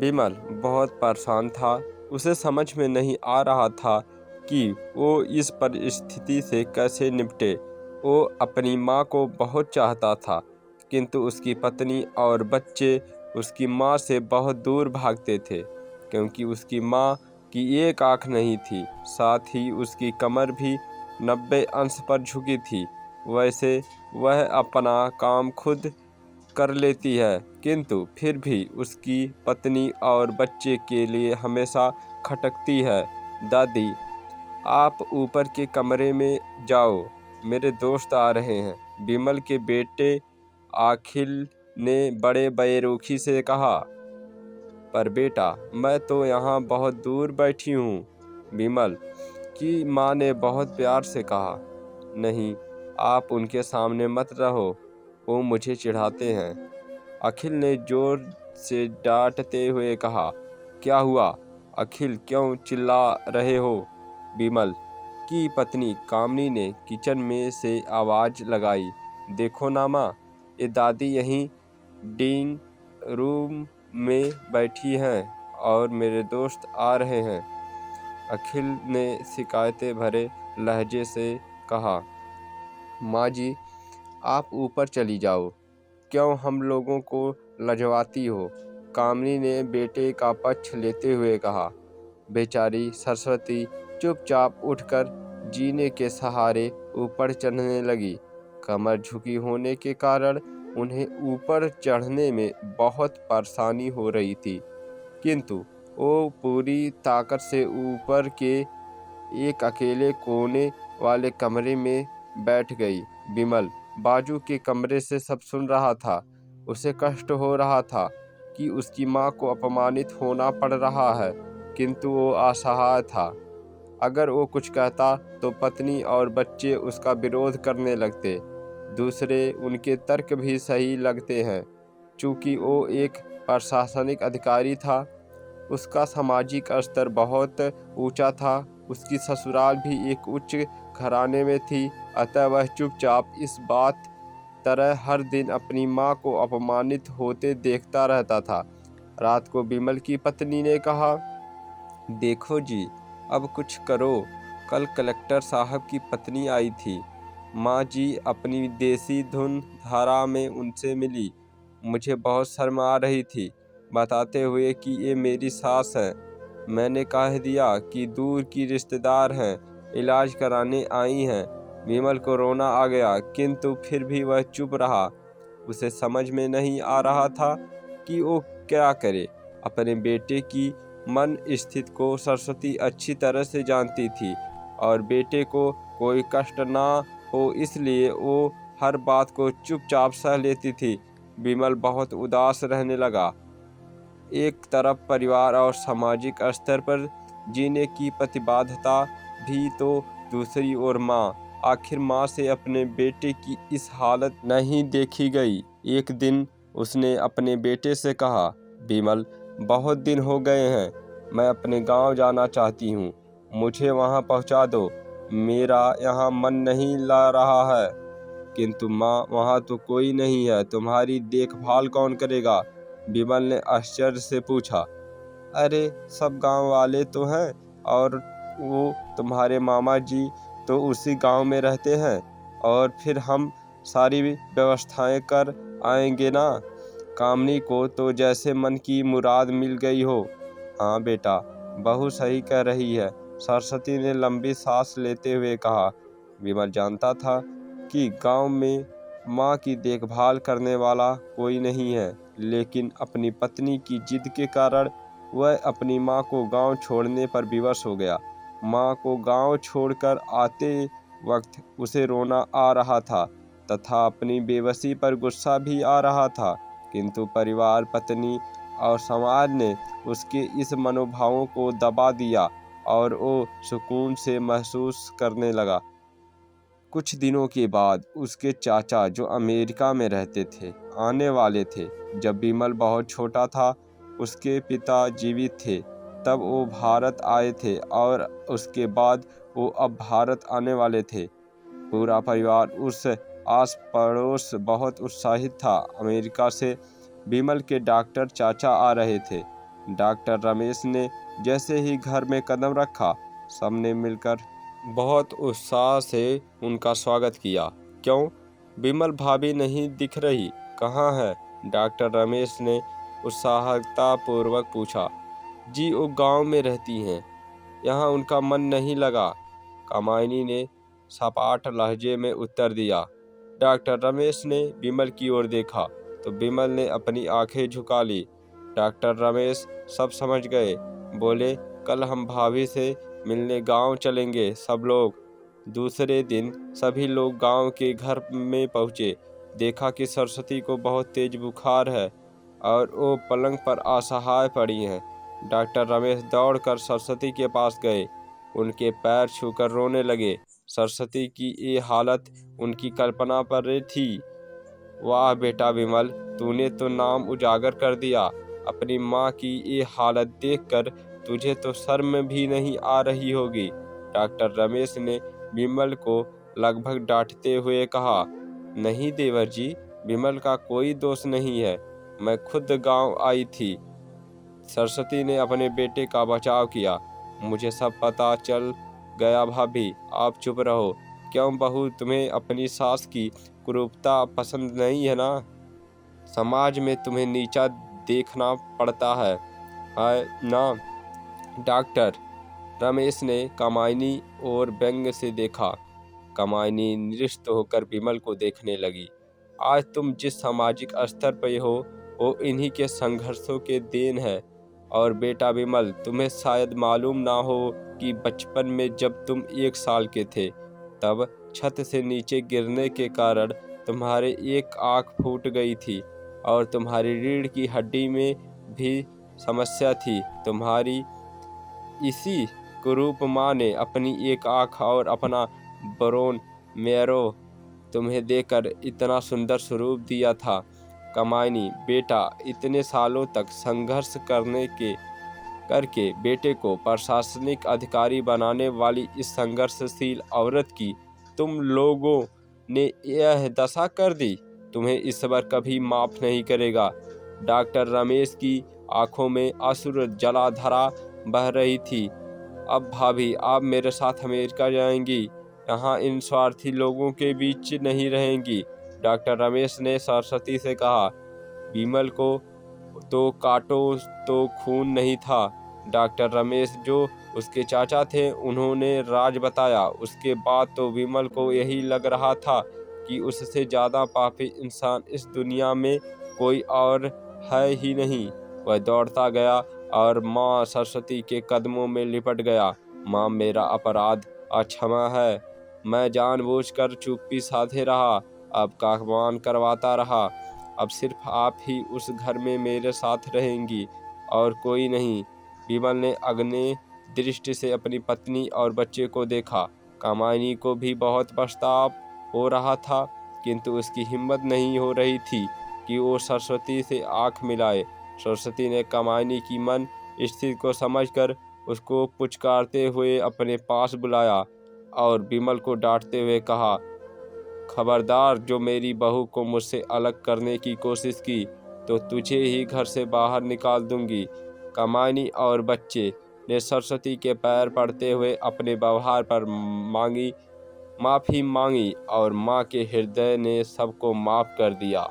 विमल बहुत परेशान था। उसे समझ में नहीं आ रहा था कि वो इस परिस्थिति से कैसे निपटे। वो अपनी माँ को बहुत चाहता था, किंतु उसकी पत्नी और बच्चे उसकी माँ से बहुत दूर भागते थे, क्योंकि उसकी माँ की एक आँख नहीं थी, साथ ही उसकी कमर भी 90 अंश पर झुकी थी। वैसे वह अपना काम खुद कर लेती है, किंतु फिर भी उसकी पत्नी और बच्चे के लिए हमेशा खटकती है। दादी, आप ऊपर के कमरे में जाओ, मेरे दोस्त आ रहे हैं, विमल के बेटे अखिल ने बड़े बेरुखी से कहा। पर बेटा, मैं तो यहाँ बहुत दूर बैठी हूँ, विमल की माँ ने बहुत प्यार से कहा। नहीं, आप उनके सामने मत रहो, वो मुझे चिढ़ाते हैं, अखिल ने जोर से डांटते हुए कहा। क्या हुआ अखिल, क्यों चिल्ला रहे हो? विमल की पत्नी कामनी ने किचन में से आवाज़ लगाई। देखो ना माँ, ये दादी यहीं डीइंग रूम में बैठी हैं और मेरे दोस्त आ रहे हैं, अखिल ने शिकायतें भरे लहजे से कहा। माँ जी, आप ऊपर चली जाओ, क्यों हम लोगों को लजवाती हो? कामनी ने बेटे का पक्ष लेते हुए कहा। बेचारी सरस्वती चुपचाप उठकर जीने के सहारे ऊपर चढ़ने लगी। कमर झुकी होने के कारण उन्हें ऊपर चढ़ने में बहुत परेशानी हो रही थी, किंतु वो पूरी ताकत से ऊपर के एक अकेले कोने वाले कमरे में बैठ गई। विमल बाजू के कमरे से सब सुन रहा था। उसे कष्ट हो रहा था कि उसकी माँ को अपमानित होना पड़ रहा है, किंतु वो असहाय था। अगर वो कुछ कहता तो पत्नी और बच्चे उसका विरोध करने लगते। दूसरे उनके तर्क भी सही लगते हैं। चूँकि वो एक प्रशासनिक अधिकारी था, उसका सामाजिक स्तर बहुत ऊंचा था, उसकी ससुराल भी एक उच्च घराने में थी, अतः वह चुपचाप इस बात तरह हर दिन अपनी माँ को अपमानित होते देखता रहता था। रात को विमल की पत्नी ने कहा, देखो जी, अब कुछ करो। कल कलेक्टर साहब की पत्नी आई थी। माँ जी अपनी देसी धुन धारा में उनसे मिली। मुझे बहुत शर्म आ रही थी, बताते हुए कि ये मेरी सास है। मैंने कह दिया कि दूर की रिश्तेदार हैं, इलाज कराने आई हैं। विमल को रोना आ गया, किंतु फिर भी वह चुप रहा। उसे समझ में नहीं आ रहा था कि वो क्या करे। अपने बेटे की मन स्थिति को सरस्वती अच्छी तरह से जानती थी और बेटे को कोई कष्ट ना हो इसलिए वो हर बात को चुपचाप सह लेती थी। विमल बहुत उदास रहने लगा। एक तरफ परिवार और सामाजिक स्तर पर जीने की प्रतिबद्धता भी, तो दूसरी ओर माँ। आखिर माँ से अपने बेटे की इस हालत नहीं देखी गई। एक दिन उसने अपने बेटे से कहा, विमल, बहुत दिन हो गए हैं, मैं अपने गांव जाना चाहती हूँ, मुझे वहां पहुंचा दो, मेरा यहाँ मन नहीं ला रहा है। किंतु माँ, वहाँ तो कोई नहीं है, तुम्हारी देखभाल कौन करेगा? विमल ने आश्चर्य से पूछा। अरे, सब गांव वाले तो हैं, और वो तुम्हारे मामा जी तो उसी गांव में रहते हैं, और फिर हम सारी व्यवस्थाएं कर आएंगे ना। कामनी को तो जैसे मन की मुराद मिल गई हो। हाँ बेटा, बहू सही कह रही है, सरस्वती ने लंबी सांस लेते हुए कहा। विमल जानता था कि गांव में माँ की देखभाल करने वाला कोई नहीं है, लेकिन अपनी पत्नी की जिद के कारण वह अपनी माँ को गांव छोड़ने पर विवश हो गया। माँ को गांव छोड़कर आते वक्त उसे रोना आ रहा था तथा अपनी बेबसी पर गुस्सा भी आ रहा था, किंतु परिवार, पत्नी और समाज ने उसके इस मनोभावों को दबा दिया और वो सुकून से महसूस करने लगा। कुछ दिनों के बाद उसके चाचा, जो अमेरिका में रहते थे, आने वाले थे। जब विमल बहुत छोटा था, उसके पिता जीवित थे, तब वो भारत आए थे और उसके बाद वो अब भारत आने वाले थे। पूरा परिवार, उस आस पड़ोस बहुत उत्साहित था। अमेरिका से विमल के डॉक्टर चाचा आ रहे थे। डॉक्टर रमेश ने जैसे ही घर में कदम रखा, सबने मिलकर बहुत उत्साह से उनका स्वागत किया। क्यों, विमल भाभी नहीं दिख रही, कहाँ है? डॉक्टर रमेश ने उत्साहतापूर्वक पूछा। जी, वो गांव में रहती हैं, यहाँ उनका मन नहीं लगा, कामायनी ने सपाट लहजे में उत्तर दिया। डॉक्टर रमेश ने विमल की ओर देखा तो विमल ने अपनी आंखें झुका ली। डॉक्टर रमेश सब समझ गए, बोले, कल हम भाभी से मिलने गांव चलेंगे सब लोग। दूसरे दिन सभी लोग गांव के घर में पहुंचे। देखा कि सरस्वती को बहुत तेज बुखार है और वो पलंग पर असहाय पड़ी हैं। डॉक्टर रमेश दौड़कर सरस्वती के पास गए, उनके पैर छूकर रोने लगे। सरस्वती की ये हालत उनकी कल्पना पर थी। वाह बेटा विमल, तूने तो नाम उजागर कर दिया। अपनी माँ की ये हालत देखकर तुझे तो शर्म भी नहीं आ रही होगी। डॉक्टर रमेश ने विमल को लगभग डांटते हुए कहा। नहीं देवर जी, विमल का कोई दोष नहीं है, मैं खुद गांव आई थी। सरस्वती ने अपने बेटे का बचाव किया। मुझे सब पता चल गया भाभी, आप चुप रहो। क्यों बहू, तुम्हें अपनी सास की कुरूपता पसंद नहीं है ना? समाज में तुम्हें नीचा देखना पड़ता है ना? डॉक्टर रमेश ने कामायनी और व्यंग से देखा। कामायनी निरस्त होकर विमल को देखने लगी। आज तुम जिस सामाजिक स्तर पर हो, वो इन्हीं के संघर्षों के देन है। और बेटा विमल, तुम्हें शायद मालूम ना हो कि बचपन में जब तुम 1 साल के थे, तब छत से नीचे गिरने के कारण तुम्हारे एक आँख फूट गई थी और तुम्हारी रीढ़ की हड्डी में भी समस्या थी। तुम्हारी इसी कुरूप माँ ने अपनी एक आँख और अपना बरोन मेरो तुम्हें देकर इतना सुंदर स्वरूप दिया था। कामायनी बेटा, इतने सालों तक संघर्ष करके बेटे को प्रशासनिक अधिकारी बनाने वाली इस संघर्षशील औरत की तुम लोगों ने यह दशा कर दी। तुम्हें ईश्वर कभी माफ नहीं करेगा। डॉक्टर रमेश की आंखों में अश्रु जलाधारा बह रही थी। अब भाभी, आप मेरे साथ अमेरिका जाएंगी, यहाँ इन स्वार्थी लोगों के बीच नहीं रहेंगी। डॉक्टर रमेश ने सरस्वती से कहा। विमल को तो काटो तो खून नहीं था। डॉक्टर रमेश जो उसके चाचा थे, उन्होंने राज बताया। उसके बाद तो विमल को यही लग रहा था कि उससे ज़्यादा पापी इंसान इस दुनिया में कोई और है ही नहीं। वह दौड़ता गया और माँ सरस्वती के कदमों में लिपट गया। माँ, मेरा अपराध अक्षमा है। मैं जानबूझकर चुप्पी साधे रहा, आपका अपमान करवाता रहा। अब सिर्फ आप ही उस घर में मेरे साथ रहेंगी और कोई नहीं। विमल ने अग्नि दृष्टि से अपनी पत्नी और बच्चे को देखा। कामायनी को भी बहुत पछतावा हो रहा था, किंतु उसकी हिम्मत नहीं हो रही थी कि वो सरस्वती से आंख मिलाए। सरस्वती ने कामायनी की मन स्थिति को समझकर उसको पुचकारते हुए अपने पास बुलाया और विमल को डांटते हुए कहा, खबरदार, जो मेरी बहू को मुझसे अलग करने की कोशिश की तो तुझे ही घर से बाहर निकाल दूंगी। कामायनी और बच्चे ने सरस्वती के पैर पड़ते हुए अपने व्यवहार पर माफी मांगी और माँ के हृदय ने सबको माफ कर दिया।